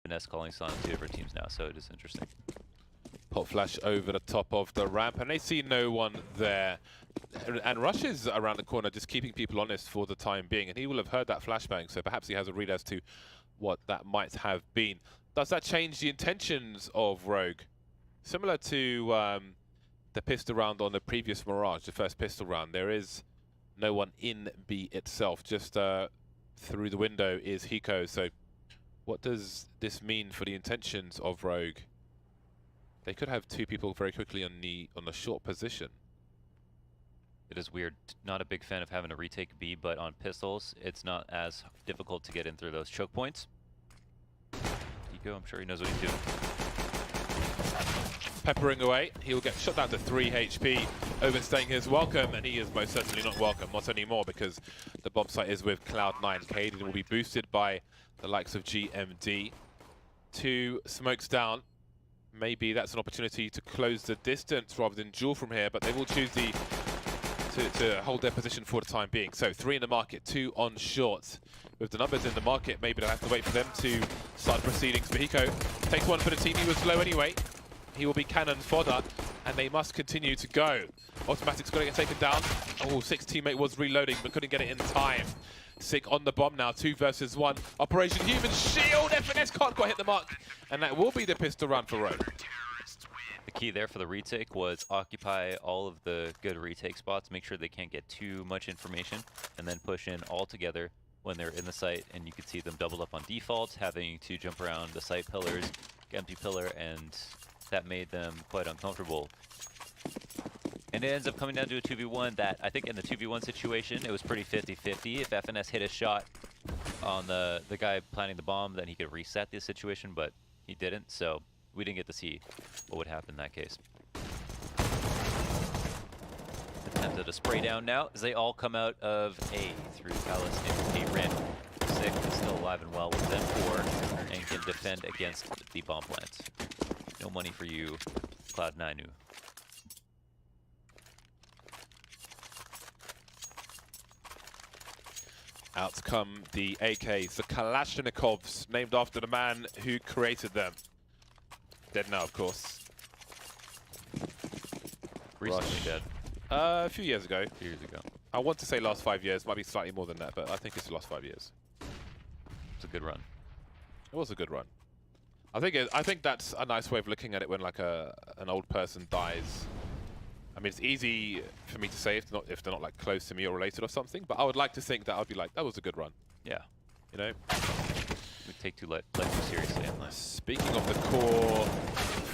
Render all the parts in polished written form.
FNS calling on two different teams now, so it is interesting. Pop flash over the top of the ramp, and they see no one there. And Rush is around the corner, just keeping people honest for the time being. And he will have heard that flashbang, so perhaps he has a read as to what that might have been. Does that change the intentions of Rogue? Similar to the pistol round on the previous Mirage, the first pistol round, there is no one in B itself. Just through the window is Hiko. So what does this mean for the intentions of Rogue? They could have two people very quickly on the short position. It is weird. Not a big fan of having to retake B, but on pistols, it's not as difficult to get in through those choke points. Hiko, I'm sure he knows what he's doing. Peppering away, he'll get shot down to 3 HP, overstaying his welcome, and he is most certainly not welcome, not anymore, because the bomb site is with Cloud9. Caden will be boosted by the likes of GMD. 2 smokes down. Maybe that's an opportunity to close the distance rather than duel from here, but they will choose to hold their position for the time being. So 3 in the market, 2 on short. With the numbers in the market, maybe they'll have to wait for them to start proceedings. But Hiko takes one for the team. He was low anyway. He will be cannon fodder, and they must continue to go. Automatic's going to get taken down. Oh, 6 teammate was reloading, but couldn't get it in time. Sick on the bomb now, 2 versus 1. Operation Human Shield, FNS can't quite hit the mark. And that will be the pistol run for Rogue. The key there for the retake was occupy all of the good retake spots, make sure they can't get too much information, and then push in all together when they're in the site, and you can see them doubled up on defaults, having to jump around the site pillars, empty pillar, and that made them quite uncomfortable. And it ends up coming down to a 2v1 that, I think in the 2v1 situation, it was pretty 50-50. If FNS hit a shot on the guy planting the bomb, then he could reset the situation, but he didn't, so we didn't get to see what would happen in that case. Attempted a spray down now as they all come out of A through Palace into A ramp. 6 is still alive and well with them 4 and can defend against the bomb plant. No money for you, Cloud9. Out come the AKs, the Kalashnikovs, named after the man who created them. Dead now, of course. Recently dead. A few years ago. A few years ago. I want to say last 5 years, might be slightly more than that, but I think it's the last 5 years. It's a good run. It was a good run. I think that's a nice way of looking at it when like an old person dies. I mean, it's easy for me to say if they're not like close to me or related or something, but I would like to think that I'd be like, that was a good run. Yeah. You know? We take too seriously unless. Speaking of the core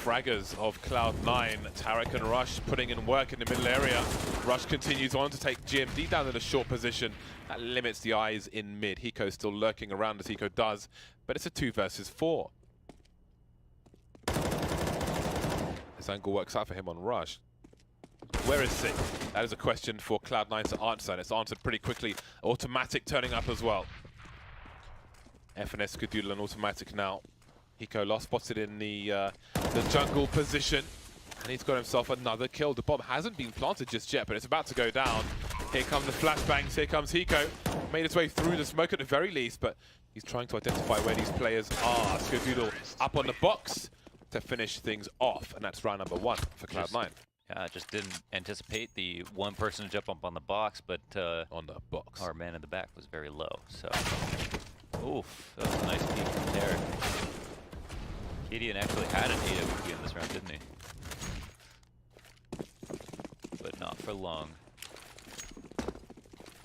fraggers of Cloud9, Tarek and Rush putting in work in the middle area. Rush continues on to take GMD down in a short position. That limits the eyes in mid. Hiko still lurking around as Hiko does, but it's a 2 versus 4. This angle works out for him on Rush. Where is Sick? That is a question for Cloud9 to answer, and it's answered pretty quickly. Automatic turning up as well. FNS could do an automatic now. Hiko lost spotted in the jungle position, and he's got himself another kill. The bomb hasn't been planted just yet, but it's about to go down. Here come the flashbangs, here comes Hiko. Made his way through the smoke at the very least, but he's trying to identify where these players are. Skadoodle up on the box to finish things off, and that's round number 1 for Cloud9. Yeah, just didn't anticipate the one person to jump up on the box, but on the box, our man in the back was very low. So, oof, that was a nice peek from there. Kadian actually had an AWP in this round, didn't he? But not for long.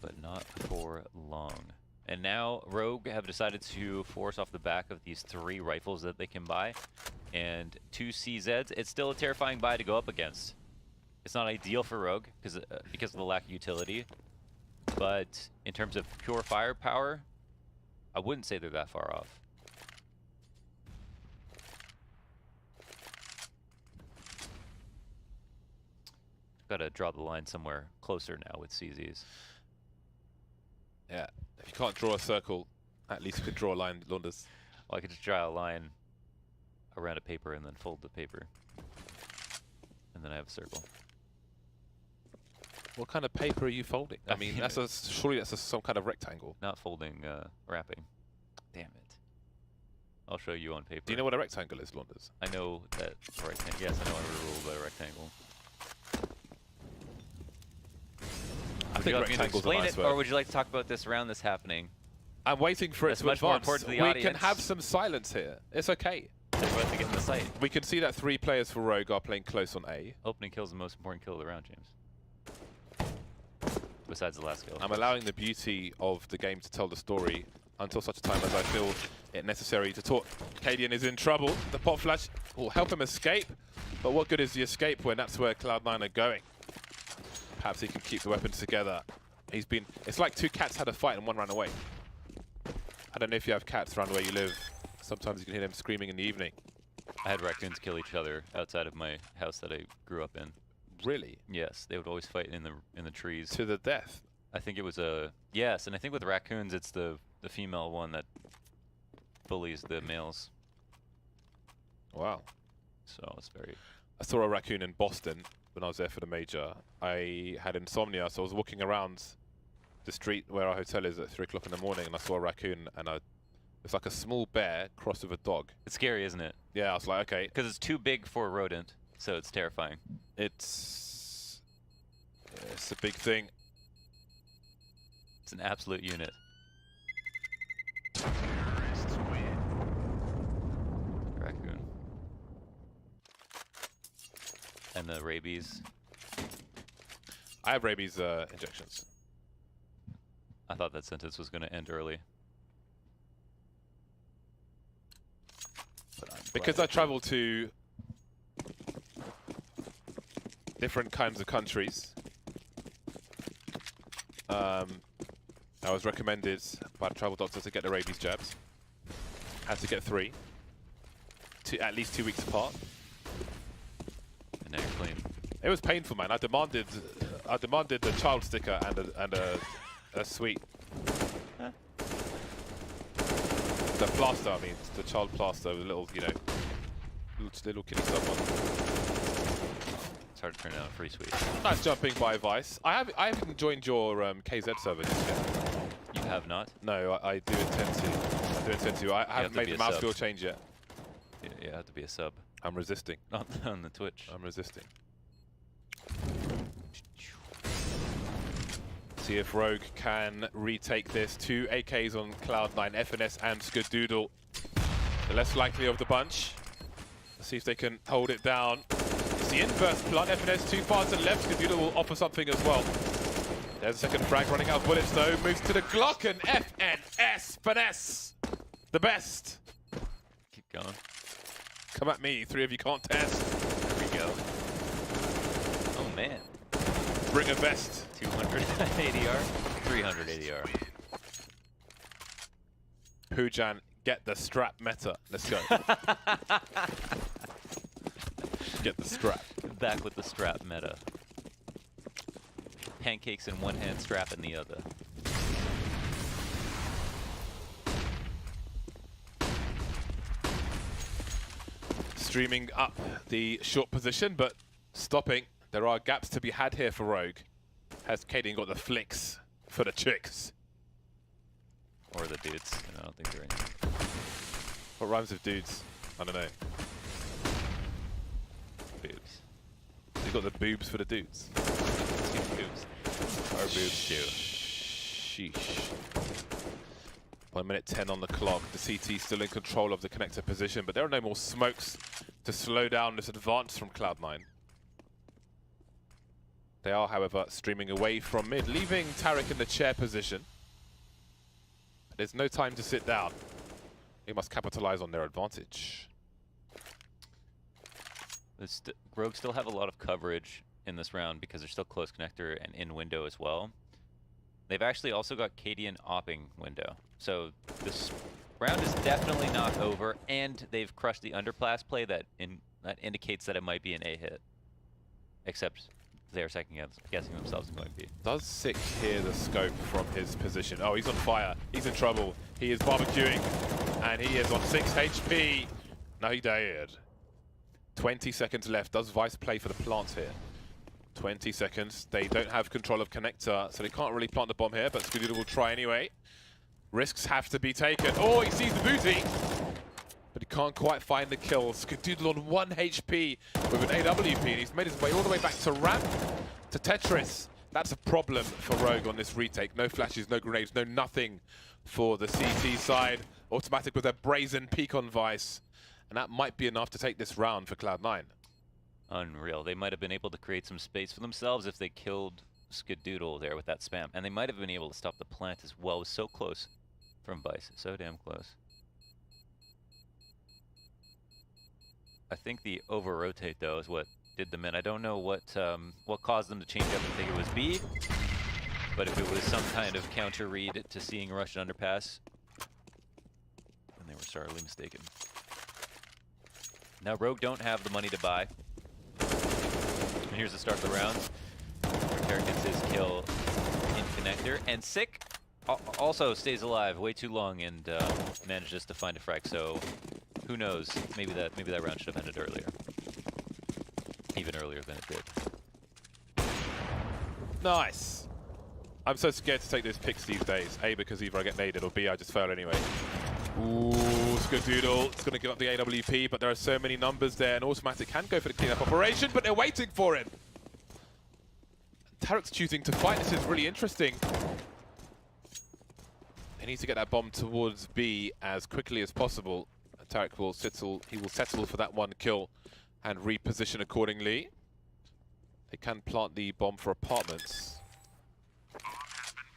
But not for long. And now Rogue have decided to force off the back of these 3 rifles that they can buy and 2 CZs. It's still a terrifying buy to go up against. It's not ideal for Rogue because of the lack of utility, but in terms of pure firepower, I wouldn't say they're that far off. Got to draw the line somewhere closer now with CZs. Yeah, if you can't draw a circle, at least you could draw a line, Lunders. Well, I could just draw a line around a paper and then fold the paper. And then I have a circle. What kind of paper are you folding? I mean, surely that's some kind of rectangle. Not folding, wrapping. Damn it. I'll show you on paper. Do you know what a rectangle is, Launders? I know that rectangle. Yes, I know what a rule by a rectangle. I think rectangles are a nice word. Or would you like to talk about this round that's happening? I'm waiting for it to much more advance. important to the We audience. can have some silence here. It's okay. They're about to get in the site. We can see that 3 players for Rogue are playing close on A. Opening kill is the most important kill of the round, James. Besides the last kill. I'm allowing the beauty of the game to tell the story until such a time as I feel it necessary to talk. Cadian is in trouble. The pop flash will help him escape, but what good is the escape when that's where Cloud9 are going? Perhaps he can keep the weapons together. It's like 2 cats had a fight and 1 ran away. I don't know if you have cats around where you live. Sometimes you can hear them screaming in the evening. I had raccoons kill each other outside of my house that I grew up in. Really? Yes, they would always fight in the trees. To the death? I think it was yes, and I think with raccoons it's the female one that bullies the males. Wow. So it's very... I saw a raccoon in Boston when I was there for the major. I had insomnia, so I was walking around the street where our hotel is at 3 o'clock in the morning, and I saw a raccoon, and it's like a small bear crossed with a dog. It's scary, isn't it? Yeah, I was like, okay. Because it's too big for a rodent, so it's terrifying. It's a big thing. It's an absolute unit. Raccoon. And the rabies. I have rabies injections. I thought that sentence was going to end early. Because I travel to different kinds of countries, I was recommended by a travel doctor to get the rabies jabs. Had to get 3, at least 2 weeks apart. And now you're clean. It was painful, man. I demanded the child sticker and a sweet. Huh? The plaster, I mean, the child plaster with a little, you know, little kitty stuff on. It's hard to turn down a free sweet. Nice jumping by Vice. I haven't joined your KZ server just yet. You have not? No, I do intend to. I haven't made the mouse feel change yet. Yeah, you have to be a sub. I'm resisting. On the Twitch. I'm resisting. See if Rogue can retake this. 2 AKs on Cloud9, FNS and Skadoodle. The less likely of the bunch. Let's see if they can hold it down. It's the inverse plant. FNS too far to the left. Skadoodle will offer something as well. There's a second frag running out of bullets though. Moves to the Glock and FNS. Finesse. The best. Keep going. Come at me. 3 of you can't test. There we go. Oh man. Bring a vest. 200 ADR, 300 ADR. Pujan, get the strap meta. Let's go. Get the strap. Back with the strap meta. Pancakes in one hand, strap in the other. Streaming up the short position, but stopping. There are gaps to be had here for Rogue. Has Cadian got the flicks for the chicks? Or the dudes. I don't think they're in. What rhymes with dudes? I don't know. Boobs. You got the boobs for the dudes. Boobs. Or boobs too. Sheesh. 1 minute 10 on the clock. The CT still in control of the connector position, but there are no more smokes to slow down this advance from Cloud9. They are, however, streaming away from mid, leaving Tariq in the chair position. There's no time to sit down. They must capitalize on their advantage. Rogue still have a lot of coverage in this round because they're still close connector and in window as well. They've actually also got Cadian opping window. So this round is definitely not over, and they've crushed the underpass play that indicates that it might be an A hit. Except they're second guessing themselves and going B. Does Sick hear the scope from his position? Oh, he's on fire. He's in trouble. He is barbecuing, and he is on 6 HP. No, he died. 20 seconds left. Does Vice play for the plants here? 20 seconds. They don't have control of connector, so they can't really plant the bomb here, but Skadoodle will try anyway. Risks have to be taken. Oh, he sees the booty. can't quite find the kills. Skadoodle on 1 HP with an AWP, and he's made his way all the way back to ramp, to Tetris. That's a problem for Rogue on this retake. No flashes, no grenades, no nothing for the CT side. Automatic with a brazen peek on Vice. And that might be enough to take this round for Cloud9. Unreal. They might have been able to create some space for themselves if they killed Skadoodle there with that spam. And they might have been able to stop the plant as well. It was so close from Vice. So damn close. I think the over-rotate, though, is what did them in. I don't know what caused them to change up and think it was B. But if it was some kind of counter read to seeing Russian underpass, then they were sorely mistaken. Now Rogue don't have the money to buy. And here's the start of the rounds. Terran gets his kill in connector. And Sick also stays alive way too long and manages to find a frag. So who knows? Maybe that round should have ended earlier. Even earlier than it did. Nice. I'm so scared to take those picks these days. A, because either I get naded, or B, I just fail anyway. Ooh, Skadoodle. It's going to give up the AWP, but there are so many numbers there, and Automatic can go for the cleanup operation, but they're waiting for him. Tarek's choosing to fight. This is really interesting. They need to get that bomb towards B as quickly as possible. Tarek will settle. He will settle for that one kill and reposition accordingly. They can plant the bomb for apartments.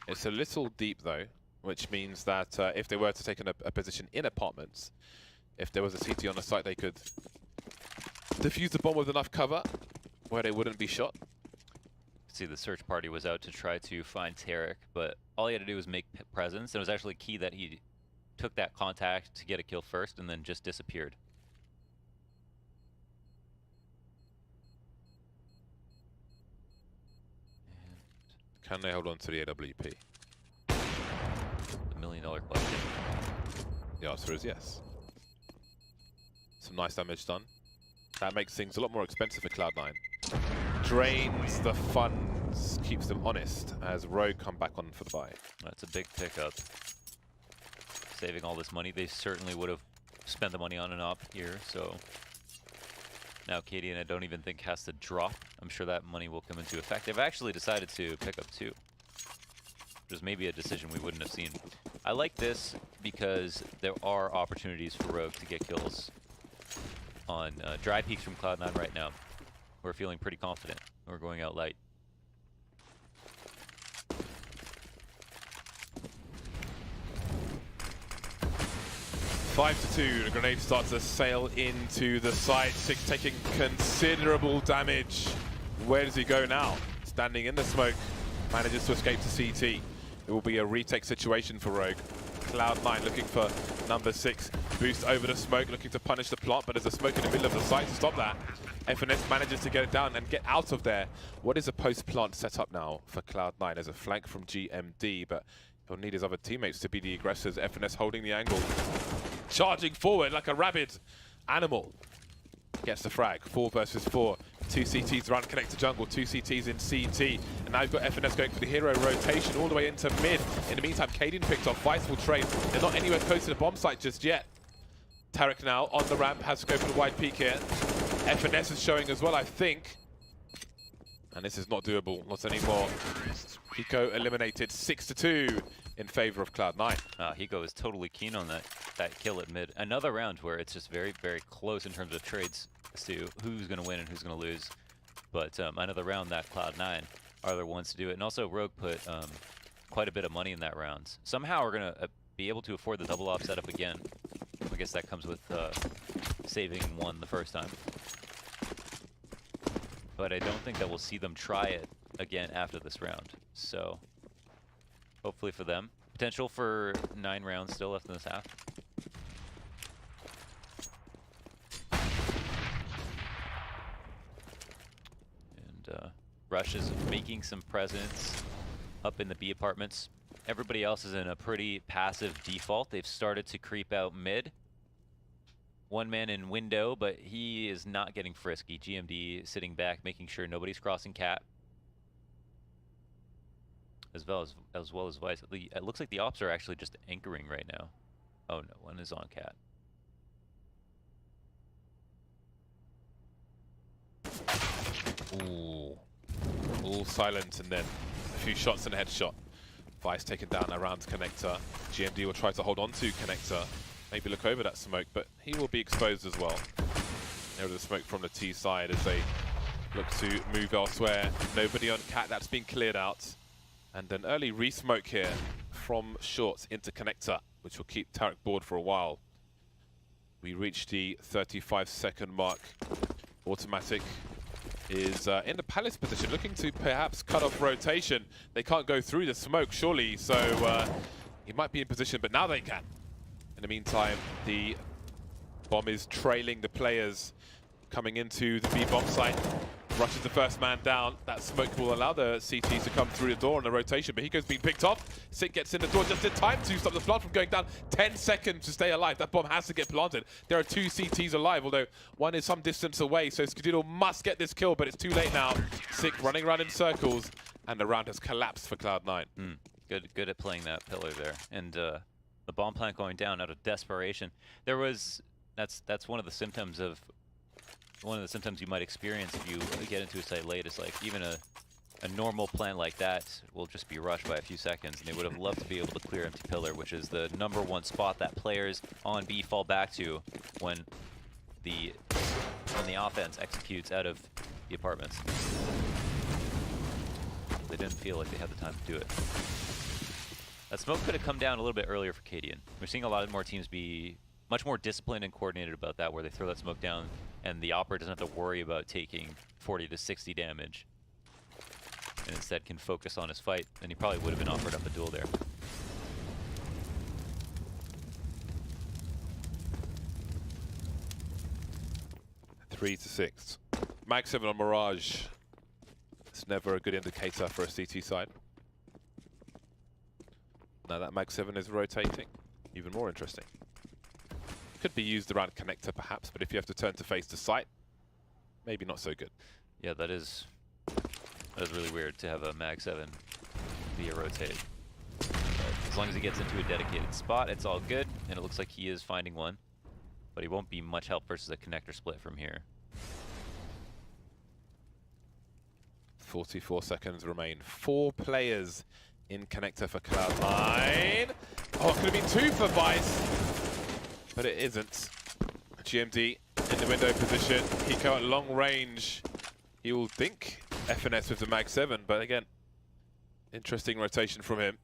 It's a little deep though, which means that if they were to take a position in apartments, if there was a CT on the site, they could defuse the bomb with enough cover where they wouldn't be shot. See, the search party was out to try to find Tarek, but all he had to do was make presence. And it was actually key that he took that contact to get a kill first and then just disappeared. Can they hold on to the AWP? The million-dollar question. The answer is yes. Some nice damage done. That makes things a lot more expensive for Cloud9. Drains the funds, keeps them honest as Rogue come back on for the buy. That's a big pickup. Saving all this money, they certainly would have spent the money on an op here, so now Cadian I don't even think has to drop. I'm sure that money will come into effect. They've actually decided to pick up 2. Which is maybe a decision we wouldn't have seen. I like this because there are opportunities for Rogue to get kills on dry peaks from Cloud9 right now. We're feeling pretty confident. We're going out light. Five to 2, the grenade starts to sail into the site. Six taking considerable damage. Where does he go now? Standing in the smoke, manages to escape to CT. It will be a retake situation for Rogue. Cloud9 looking for number 6. Boost over the smoke, looking to punish the plant, but there's a smoke in the middle of the site to stop that. FNS manages to get it down and get out of there. What is a post-plant setup now for Cloud9? There's a flank from GMD, but he'll need his other teammates to be the aggressors. FNS holding the angle. Charging forward like a rabid animal. Gets the frag. 4 versus 4. 2 CTs run, connect to jungle. 2 CTs in CT. And now you've got FNS going for the hero rotation all the way into mid. In the meantime, Cadian picked off. Vice will trade. They're not anywhere close to the bomb site just yet. Tarek now on the ramp, has to go for the wide peak here. FNS is showing as well, I think. And this is not doable, not anymore. Hiko eliminated 6 to 2 in favor of Cloud9. Hiko is totally keen on that kill at mid. Another round where it's just very, very close in terms of trades as to who's going to win and who's going to lose. But another round that Cloud9 are the ones to do it. And also Rogue put quite a bit of money in that round. Somehow we're going to be able to afford the double op setup again. I guess that comes with saving 1 the first time. But I don't think that we'll see them try it again after this round. So hopefully for them. Potential for 9 rounds still left in this half. And Rush is making some presence up in the B apartments. Everybody else is in a pretty passive default. They've started to creep out mid. 1 man in window, but he is not getting frisky. GMD sitting back, making sure nobody's crossing cat. As well as Vice. It looks like the ops are actually just anchoring right now. Oh no, 1 is on cat. all silent, and then a few shots and a headshot. Vice taken down around connector. GMD will try to hold on to connector. Maybe look over that smoke, but he will be exposed as well. There was the smoke from the T side as they look to move elsewhere. Nobody on Cat, that's been cleared out. And an early re-smoke here from short into connector, which will keep Tarek bored for a while. We reach the 35-second mark. Automatic is in the Palace position, looking to perhaps cut off rotation. They can't go through the smoke, surely, so he might be in position, but now they can. In the meantime, the bomb is trailing the players coming into the B bomb site. Rushes the first man down. That smoke will allow the CTs to come through the door on the rotation, but Hiko's being picked off. Sick gets in the door just in time to stop the plant from going down. 10 seconds to stay alive. That bomb has to get planted. There are 2 CTs alive, although one is some distance away, so Skudino must get this kill, but it's too late now. Sick running around in circles, and the round has collapsed for Cloud9. Good at playing that pillar there. And the bomb plant going down out of desperation. That's one of the symptoms of you might experience if you get into a site late. Is like even a normal plant like that will just be rushed by a few seconds, and they would have loved to be able to clear empty pillar, which is the #1 spot that players on B fall back to when the offense executes out of the apartments. They didn't feel like they had the time to do it. That smoke could have come down a little bit earlier for Cadian. We're seeing a lot more teams be much more disciplined and coordinated about that, where they throw that smoke down and the operator doesn't have to worry about taking 40 to 60 damage, and instead can focus on his fight. And he probably would have been offered up a duel there. Three to 6. Mag 7 on Mirage. It's never a good indicator for a CT side. Now that Mag 7 is rotating, even more interesting. Could be used around connector perhaps, but if you have to turn to face the site, maybe not so good. Yeah, that is really weird to have a Mag 7 be a rotate. But as long as he gets into a dedicated spot, it's all good, and it looks like he is finding one. But he won't be much help versus a connector split from here. 44 seconds remain. 4 players in connector for Cloud9. Oh, it could have been 2 for Vice. But it isn't. GMD in the window position. Hiko at long range. He will think FNS with the Mag 7, but again, interesting rotation from him.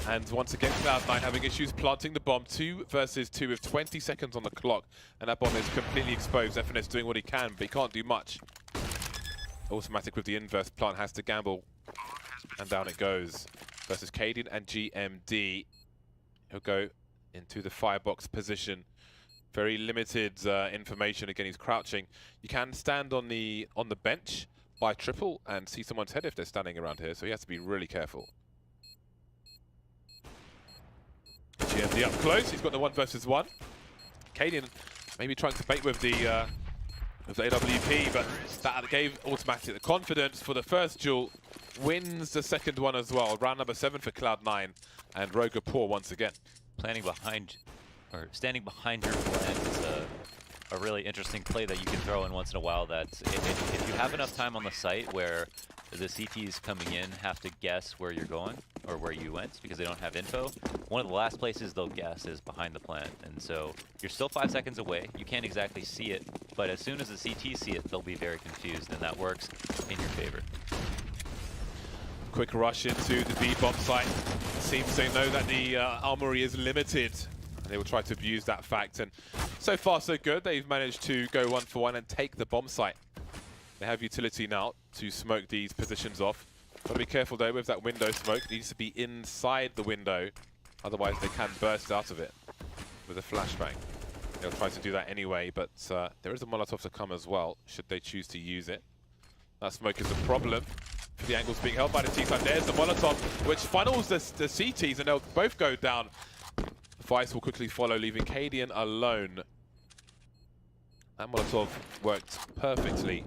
And once again, Cloud9 having issues planting the bomb. 2 versus 2 with 20 seconds on the clock. And that bomb is completely exposed. FNS doing what he can, but he can't do much. Automatic with the inverse plant has to gamble. And down it goes. Versus Cadian and GMD. He'll go into the firebox position. Very limited information. Again, he's crouching. You can stand on the bench by triple and see someone's head if they're standing around here, so he has to be really careful. GMD up close. He's got the 1 versus 1. Cadian maybe trying to bait with the AWP, but that gave Automatic the confidence for the first duel. Wins the second one as well. Round number 7 for Cloud9, and Roger poor once again. Standing behind your plant is a really interesting play that you can throw in once in a while. That if you have enough time on the site where the CTs coming in have to guess where you're going or where you went because they don't have info, one of the last places they'll guess is behind the plant. And so you're still 5 seconds away. You can't exactly see it, but as soon as the CTs see it, they'll be very confused, and that works in your favor. Quick rush into the B bomb site. Seems they know that the armory is limited, and they will try to abuse that fact. And so far, so good. They've managed to go 1 for 1 and take the bomb site. They have utility now to smoke these positions off. Gotta be careful though with that window smoke. It needs to be inside the window, otherwise they can burst out of it with a flashbang. They'll try to do that anyway, but there is a Molotov to come as well, should they choose to use it. That smoke is a problem for the angles being held by the T-side. There's the Molotov, which funnels the CTs, and they'll both go down. Vice will quickly follow, leaving Cadian alone. That Molotov worked perfectly.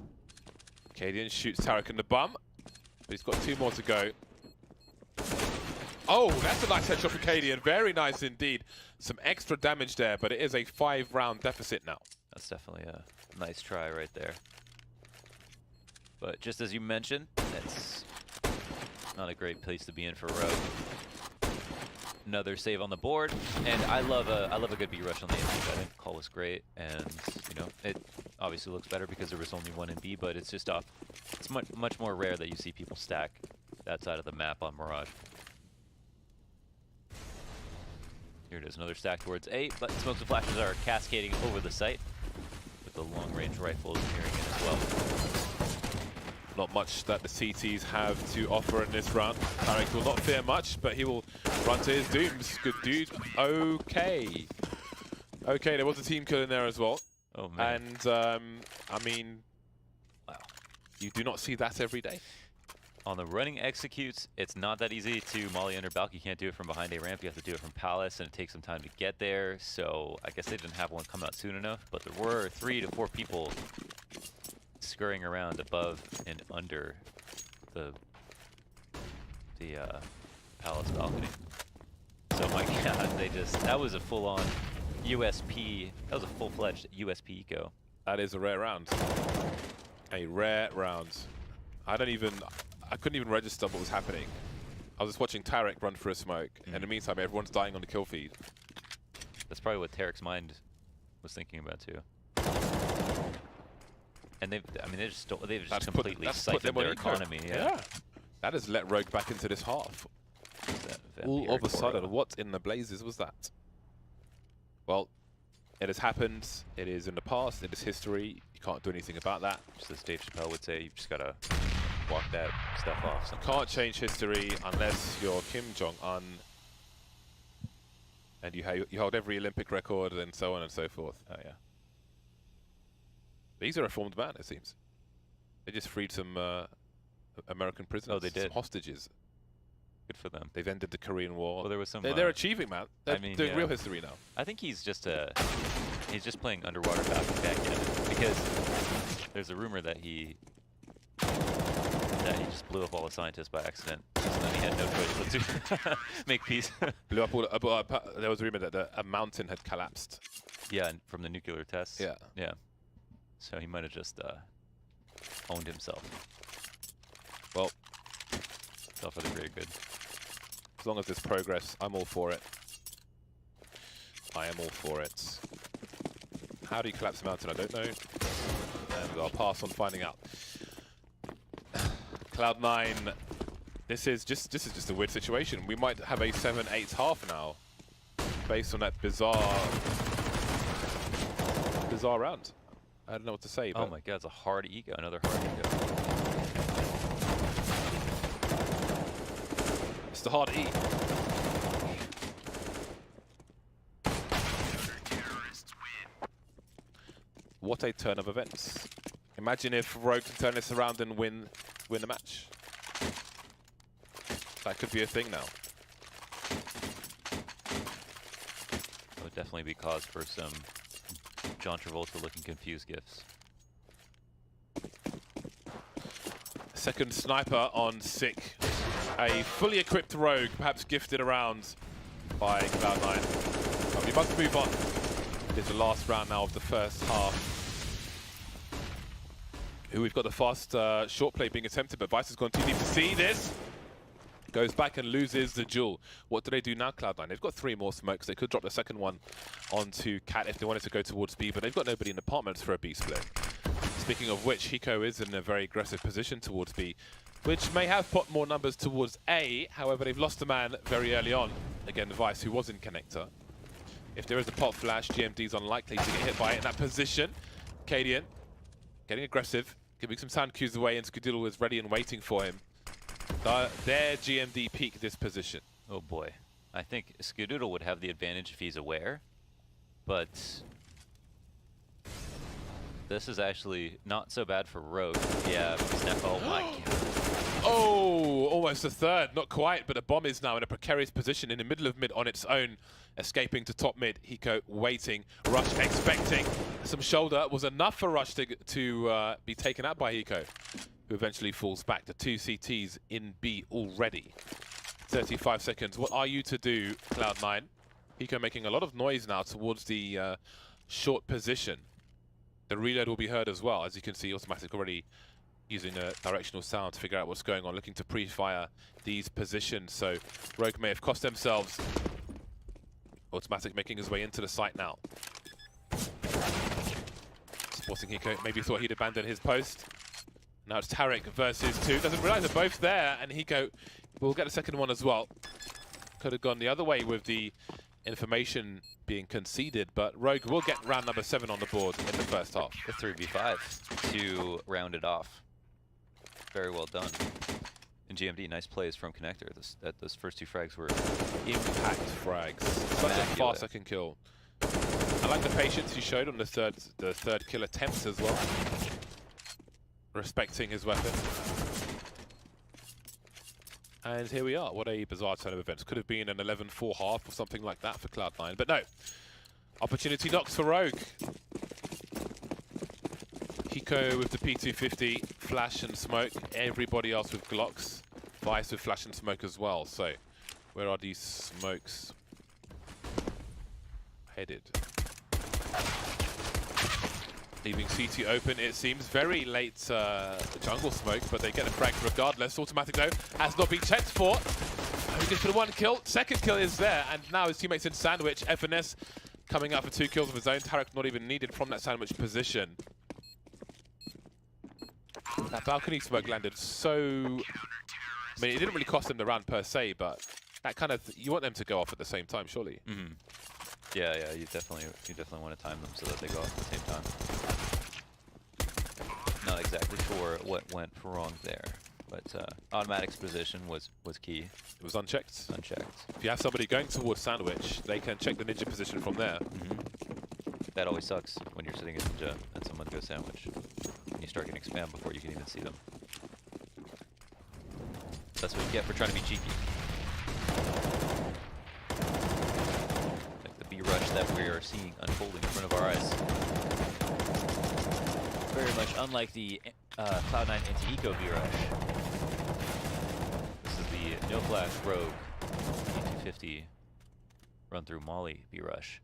Cadian shoots Tarek in the bum, but he's got 2 more to go. Oh, that's a nice headshot for Cadian. Very nice indeed. Some extra damage there, but it is a 5-round deficit now. That's definitely a nice try right there. But just as you mentioned, that's not a great place to be in for Rogue. Another save on the board, and I love a good B rush on the A. I think the call was great, and you know it obviously looks better because there was only one in B, but it's just off. It's much more rare that you see people stack that side of the map on Mirage. Here it is, another stack towards A, but smokes and flashes are cascading over the site with the long-range rifles nearing in as well. Not much that the CTs have to offer in this round. Tarek will not fear much, but he will run to his dooms. Good dude. Okay. Okay, there was a team kill in there as well. Oh, man. And, I mean, wow. You do not see that every day. On the running executes, it's not that easy to molly under Balk. You can't do it from behind a ramp. You have to do it from Palace, and it takes some time to get there. So I guess they didn't have one come out soon enough, but there were 3 to 4 people scurrying around above and under the Palace balcony. So my god, that was a full-on USP. That was a full-fledged USP eco. That is a rare round. A rare round. I couldn't even register what was happening. I was just watching Tarek run for a smoke, and in the meantime, everyone's dying on the kill feed. That's probably what Tarek's mind was thinking about too. And they've just completely siphoned their economy. Yeah. That has let Rogue back into this half. All of a sudden, what in the blazes was that? Well, it has happened. It is in the past. It is history. You can't do anything about that. Just as Dave Chappelle would say, you just gotta walk that stuff off. You can't change history unless you're Kim Jong-un and you hold every Olympic record and so on and so forth. Oh yeah. He's a reformed man, it seems. They just freed some American prisoners. Oh, they did. Some hostages. Good for them. They've ended the Korean War. Well, there was some. They're achieving, man. They're doing real history now. I think he's just playing underwater back in because there's a rumor that he just blew up all the scientists by accident. So then he had no choice but to make peace. Blew up all. There was a rumor that a mountain had collapsed. Yeah, from the nuclear tests. Yeah. Yeah. So he might have just owned himself. Well, it's all for the greater good. As long as there's progress, I'm all for it. I am all for it. How do you collapse a mountain? I don't know. And I'll pass on finding out. Cloud9, this is just a weird situation. We might have a 7-8 half now, based on that bizarre round. I don't know what to say. Oh my god, it's a hard ego, another hard ego. It's the hard E. What a turn of events. Imagine if Rogue can turn this around and win the match. That could be a thing now. It would definitely be cause for some John Travolta looking confused gifts. Second sniper on Sick. A fully equipped Rogue, perhaps gifted around by Cloud9. But we must move on. It is the last round now of the first half. We've got the fast short play being attempted, but Vice is going to need to see this. Goes back and loses the duel. What do they do now, Cloud9? They've got 3 more smokes. They could drop the second one onto Cat if they wanted to go towards B, but they've got nobody in apartments for a B split. Speaking of which, Hiko is in a very aggressive position towards B, which may have put more numbers towards A. However, they've lost a man very early on. Again, Vice, who was in connector. If there is a pop flash, GMD is unlikely to get hit by it in that position. Cadian getting aggressive, giving some sound cues away, and Skadoodle is ready and waiting for him. Their GMD peak this position. Oh boy. I think Skadoodle would have the advantage if he's aware, but this is actually not so bad for Rogue. Yeah, oh my god. Oh, almost a third, not quite, but the bomb is now in a precarious position in the middle of mid on its own, escaping to top mid. Hiko waiting, Rush expecting. Some shoulder was enough for Rush to be taken out by Hiko, who eventually falls back to 2 CTs in B already. 35 seconds. What are you to do, Cloud9? Hiko making a lot of noise now towards the short position. The reload will be heard as well. As you can see, Automatic already using a directional sound to figure out what's going on, looking to pre-fire these positions. So Rogue may have cost themselves. Automatic making his way into the site now. Sporting Hiko maybe thought he'd abandon his post. Now it's Tarek versus 2. Doesn't realize they're both there, and Hiko will get a second one as well. Could have gone the other way with the information being conceded, but Rogue will get round number 7 on the board in the first half. The 3v5 to round it off. Very well done. And GMD, nice plays from Connector. Those first 2 frags were Impact frags. Such a fast second kill. I like the patience he showed on the third kill attempt as well. Respecting his weapon. And here we are. What a bizarre turn of events. Could have been an 11-4 half or something like that for Cloud9, but no. Opportunity knocks for Rogue. Hiko with the P250, flash and smoke. Everybody else with Glocks. Vice with flash and smoke as well. So, where are these smokes headed? Leaving CT open, it seems. Very late jungle smoke, but they get a frag regardless. Automatic though, has not been checked for. Only good for the 1 kill. Second kill is there, and now his teammates in sandwich. FNS coming out for 2 kills of his own. Tarek not even needed from that sandwich position. That balcony smoke landed so... I mean, it didn't really cost them the round per se, but that kind of... You want them to go off at the same time, surely? Mm-hmm. Yeah, you definitely want to time them so that they go off at the same time. Not exactly sure what went wrong there, but automatic's position was key. It was unchecked. Unchecked. If you have somebody going towards sandwich, they can check the ninja position from there. Mm-hmm. That always sucks when you're sitting at ninja and someone goes sandwich. And you start getting spam before you can even see them. That's what you get for trying to be cheeky. Like the B-rush that we are seeing unfolding in front of our eyes. Very much unlike the Cloud9 anti-eco B-rush. This is the no-flash rogue P250 run through Molly B-rush.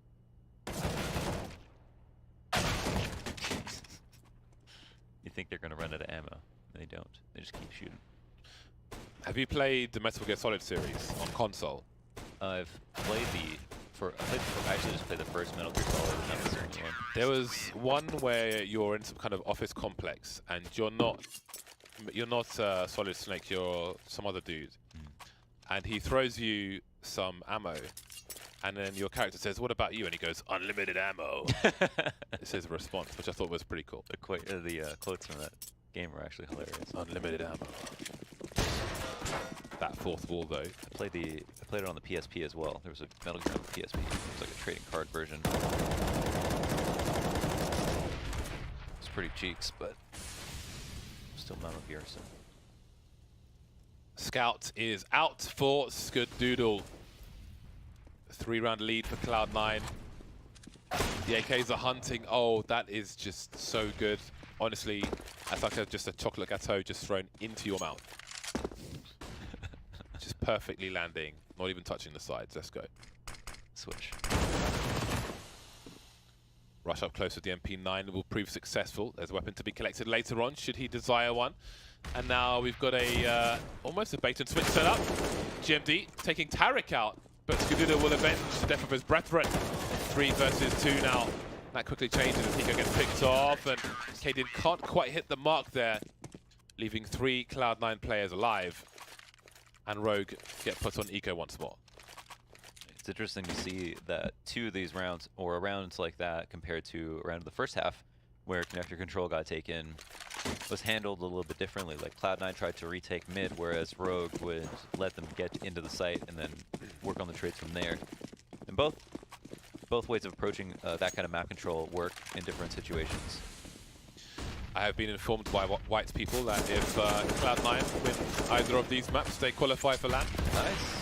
You think they're going to run out of ammo. They don't. They just keep shooting. Have you played the Metal Gear Solid series on console? I've played I actually just played the first Metal Gear Solid, and not the second one. There was one where you're in some kind of office complex, and you're not Solid Snake. You're some other dude, and he throws you some ammo, and then your character says, "What about you?" And he goes, "Unlimited ammo." This is a response, which I thought was pretty cool. The quotes from that game were actually hilarious. Unlimited ammo. That fourth wall, though. I played it on the PSP as well. There was a Metal Gear on the PSP. It was like a trading card version. It's pretty cheeks, but still Metal Gear. So. Scout is out for Skadoodle. 3-round lead for Cloud9. The AKs are hunting. Oh, that is just so good. Honestly, that's like just a chocolate gâteau just thrown into your mouth. Just perfectly landing, not even touching the sides. Let's go. Switch. Rush up close with the MP9 will prove successful. There's a weapon to be collected later on, should he desire one. And now we've got a almost a bait and switch set up. GMD taking Tarek out, but Skadoodle will avenge the death of his brethren. 3 versus 2 now. That quickly changes as Hiko gets picked off, and Kaden can't quite hit the mark there, leaving 3 Cloud9 players alive. And Rogue get put on eco once more. It's interesting to see that 2 of these rounds, or rounds like that, compared to around the first half, where connector control got taken, was handled a little bit differently. Like Cloud9 tried to retake mid, whereas Rogue would let them get into the site and then work on the trades from there. And both ways of approaching that kind of map control work in different situations. I have been informed by white people that if Cloud9 win either of these maps, they qualify for LAN. Nice.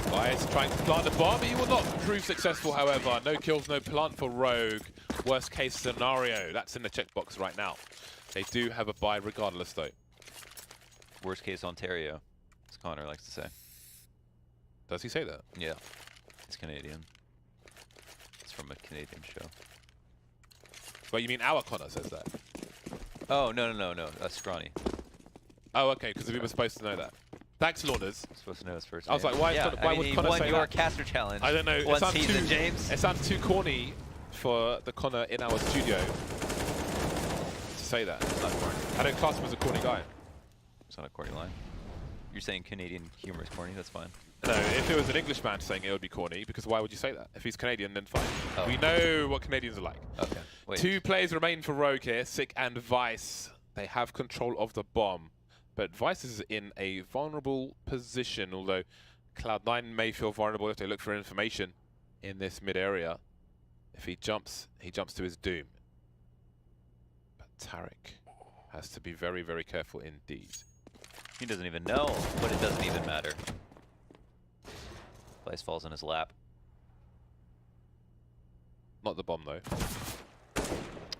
Bias trying to plant the bomb. He will not prove successful, however. No kills, no plant for Rogue. Worst case scenario. That's in the checkbox right now. They do have a buy regardless, though. Worst case Ontario, as Connor likes to say. Does he say that? Yeah. He's Canadian. It's from a Canadian show. Well, you mean our Connor says that? Oh, no. Scrawny. Oh, okay, because we were supposed to know that. Thanks, Launders. Supposed to know his first I was name. like, why, yeah, why I mean, would he Connor won say your that? caster challenge. I don't know. One season, James. It sounds too corny for the Connor in our studio to say that. It's not corny. I don't class him as a corny guy. It's not a corny line. You're saying Canadian humor is corny, that's fine. No, if it was an Englishman saying it would be corny, because why would you say that? If he's Canadian, then fine. Oh. We know what Canadians are like. Okay, wait. 2 players remain for Rogue here, Sick and Vice. They have control of the bomb, but Vice is in a vulnerable position, although Cloud9 may feel vulnerable if they look for information in this mid-area. If he jumps to his doom. But Tarek has to be very, very careful indeed. He doesn't even know, but it doesn't even matter. Vice falls in his lap. Not the bomb, though.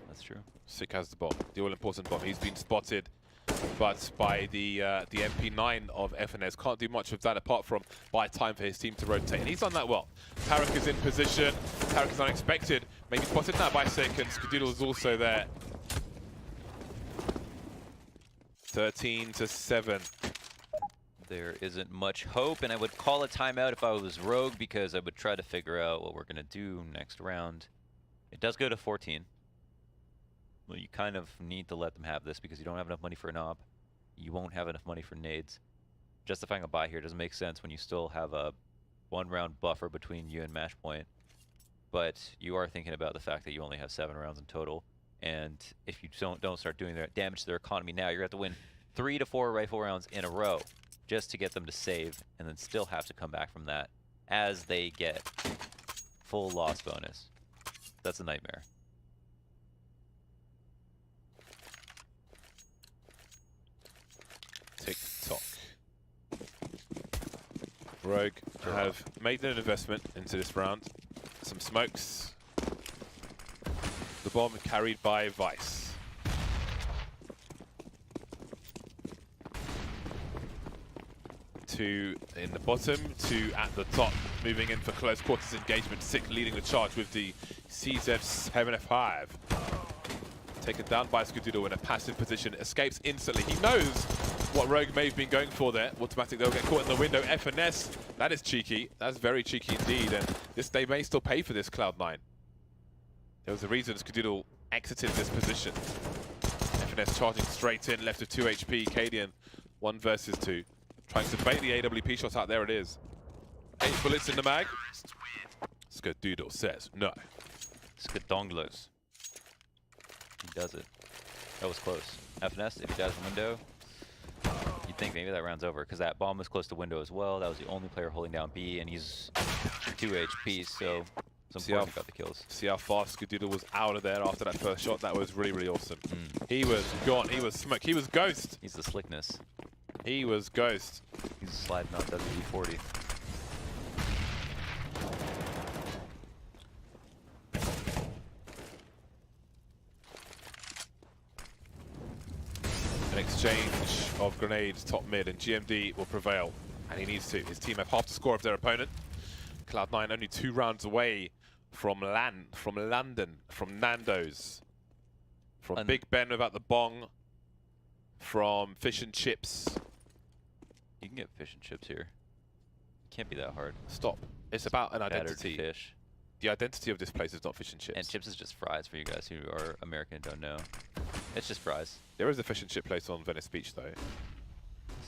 That's true. Sick has the bomb, the all-important bomb. He's been spotted, but by the MP9 of FNS. Can't do much of that apart from buy time for his team to rotate. And he's done that well. Tarek is in position. Tarek is unexpected. Maybe spotted now by Sick, and Skadoodle is also there. 13-7. There isn't much hope, and I would call a timeout if I was Rogue because I would try to figure out what we're going to do next round. It does go to 14. Well, you kind of need to let them have this because you don't have enough money for an op. You won't have enough money for nades. Justifying a buy here doesn't make sense when you still have a 1-round buffer between you and match point. But you are thinking about the fact that you only have 7 rounds in total. And if you don't start doing their damage to their economy now, you're going to have to win 3 to 4 rifle rounds in a row just to get them to save, and then still have to come back from that as they get full loss bonus. That's a nightmare. Tick-tock. Rogue have made an investment into this round. Some smokes. The bomb carried by Vice. 2 in the bottom, 2 at the top. Moving in for close quarters engagement. Sick leading the charge with the CZ7F5. Taken down by Skadoodle in a passive position. Escapes instantly. He knows what Rogue may have been going for there. Automatic, they'll get caught in the window. FNS, that is cheeky. That's very cheeky indeed. And this, they may still pay for this, Cloud9. There was a reason Skadoodle exited this position. FNS charging straight in, left with 2 HP. Cadian, 1 versus 2. Trying to bait the AWP shot out. There it is. 8 bullets in the mag. Skadoodle says no. Skadonglos. He does it. That was close. FNS, if he dies in window, you'd think maybe that round's over, because that bomb was close to window as well. That was the only player holding down B, and he's 2 HP, so it's important he got the kills. See how fast Skadoodle was out of there after that first shot. That was really, really awesome. He was gone. He was smoke. He was ghost. He's the slickness. He was ghost. He's sliding on WD-40. An exchange of grenades top mid, and GMD will prevail, and he needs to. His team have half the score of their opponent. Cloud9 only 2 rounds away from London, from Nando's, from Big Ben without the bong, from fish and chips. You can get fish and chips here. Can't be that hard. Stop. It's about an Battered identity. fish. The identity of this place is not fish and chips. And chips is just fries for you guys who are American and don't know. It's just fries. There is a fish and chip place on Venice Beach though.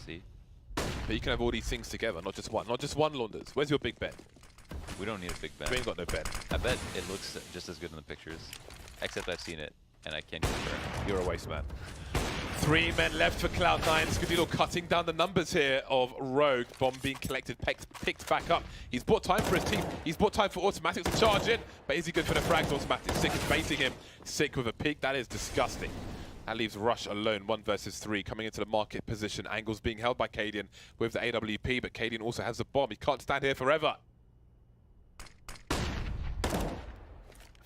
See? But you can have all these things together, not just one. Not just one, Launders. Where's your big bet? We don't need a big bet. We ain't got no bet. I bet it looks just as good in the pictures. Except I've seen it, and I can't confirm. You're a waste man. 3 men left for Cloud9. Skadoodle cutting down the numbers here of Rogue. Bomb being collected, picked back up. He's bought time for his team. He's bought time for Automatic to charge in. But is he good for the frags? Automatic. Sick is baiting him. Sick with a peek. That is disgusting. That leaves Rush alone, 1 versus 3, coming into the market position. Angles being held by Cadian with the AWP, but Cadian also has the bomb. He can't stand here forever.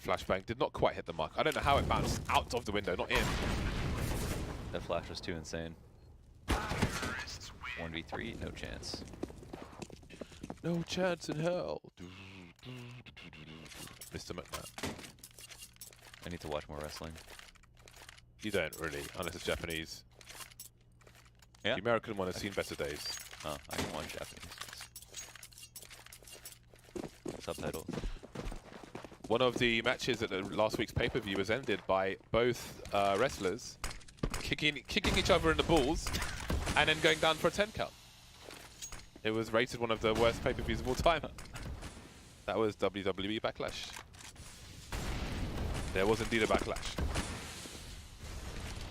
Flashbang did not quite hit the mark. I don't know how it bounced out of the window, not in. That flash was too insane. 1v3, no chance. No chance in hell. Mr. McMahon. I need to watch more wrestling. You don't really, unless it's Japanese. Yeah. The American one has seen better days. Oh, I can watch Japanese. Subtitles. One of the matches at the last week's pay-per-view was ended by both wrestlers kicking each other in the balls and then going down for a 10 count. It was rated one of the worst pay-per-views of all time. That was WWE Backlash. There was indeed a backlash.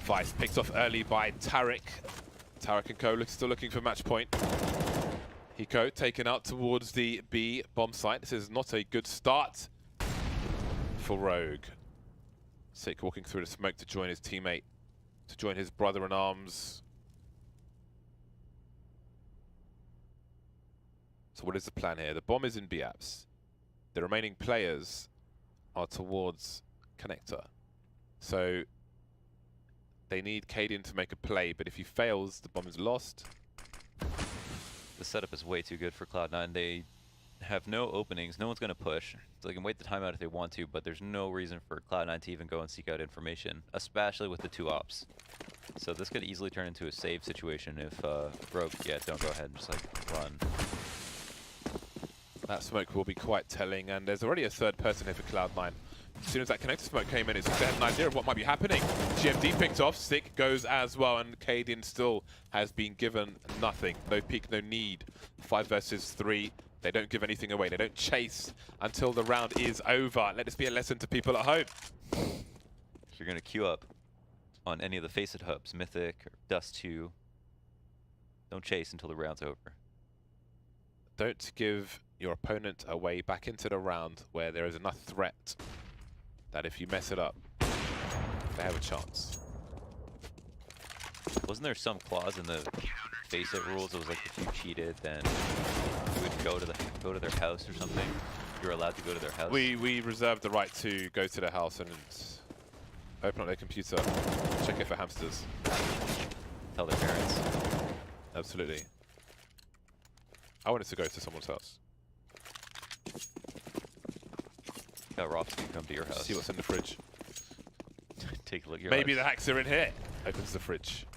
Vice picked off early by Tarek. Tarek and Co still looking for match point. Hiko taken out towards the B bomb site. This is not a good start for Rogue. Sick walking through the smoke to join his teammate, to join his brother-in-arms. So what is the plan here? The bomb is in B apps. The remaining players are towards connector. So they need Kaden to make a play, but if he fails, the bomb is lost. The setup is way too good for Cloud9. They have no openings. No one's going to push. So they can wait the timeout if they want to, but there's no reason for Cloud9 to even go and seek out information, especially with the 2 ops. So this could easily turn into a save situation if Rogue, yeah, don't go ahead and just like run. That smoke will be quite telling, and there's already a third person here for Cloud9. As soon as that connector smoke came in, it's they had an idea of what might be happening. GMD picked off, Sick goes as well, and Kaden still has been given nothing. No peek, no need. 5 versus 3. They don't give anything away. They don't chase until the round is over. Let this be a lesson to people at home. If you're going to queue up on any of the Faceit hubs, Mythic or Dust 2, don't chase until the round's over. Don't give your opponent a way back into the round where there is enough threat that if you mess it up, they have a chance. Wasn't there some clause in the Faceit rules that was like if you cheated, then you would go to their house or something? You're allowed to go to their house. We reserve the right to go to their house and open up their computer, check it for hamsters. Tell their parents. Absolutely. I wanted to go to someone's house. Got Rops to come to your house. See what's in the fridge. Take a look at your Maybe house. the hacks are in here. Opens the fridge.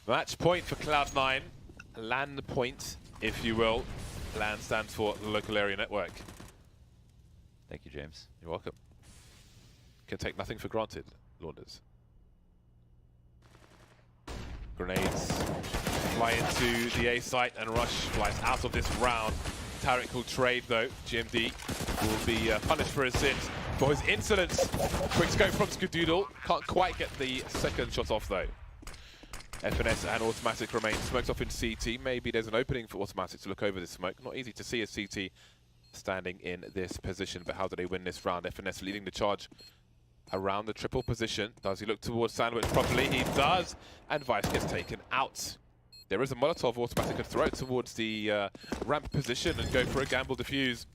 Match point for Cloud9. LAN point, if you will. LAN stands for Local Area Network. Thank you, James. You're welcome. Can take nothing for granted, Launders. Grenades fly into the A site and Rush flies out of this round. Tarek will trade though. GMD will be punished for his sins, for his insolence. Quick scope from Skadoodle. Can't quite get the second shot off though. FNS and Automatic remain smoked off in CT. Maybe there's an opening for Automatic to look over this smoke. Not easy to see a CT standing in this position, but how do they win this round? FNS leading the charge around the triple position. Does he look towards Sandwich properly? He does, and Vice gets taken out. There is a Molotov Automatic could throw it towards the ramp position and go for a gamble defuse.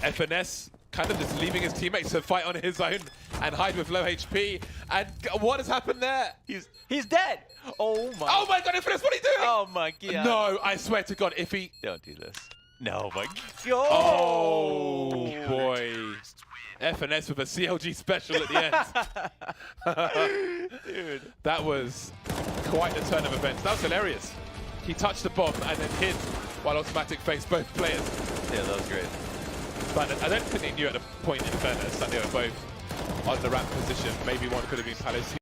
FNS kind of just leaving his teammates to fight on his own and hide with low HP. And what has happened there? He's dead! Oh my... Oh my god, FNS, what are you doing? Oh my god. No, I swear to god, if he... Don't do this. No, my god. Oh boy. FNS with a CLG special at the end. Dude. That was quite a turn of events. That was hilarious. He touched the bomb and then hid while Automatic faced both players. Yeah, that was great. But I don't think they knew at the point, in fairness, that they were both on the ramp position. Maybe one could have been Palace.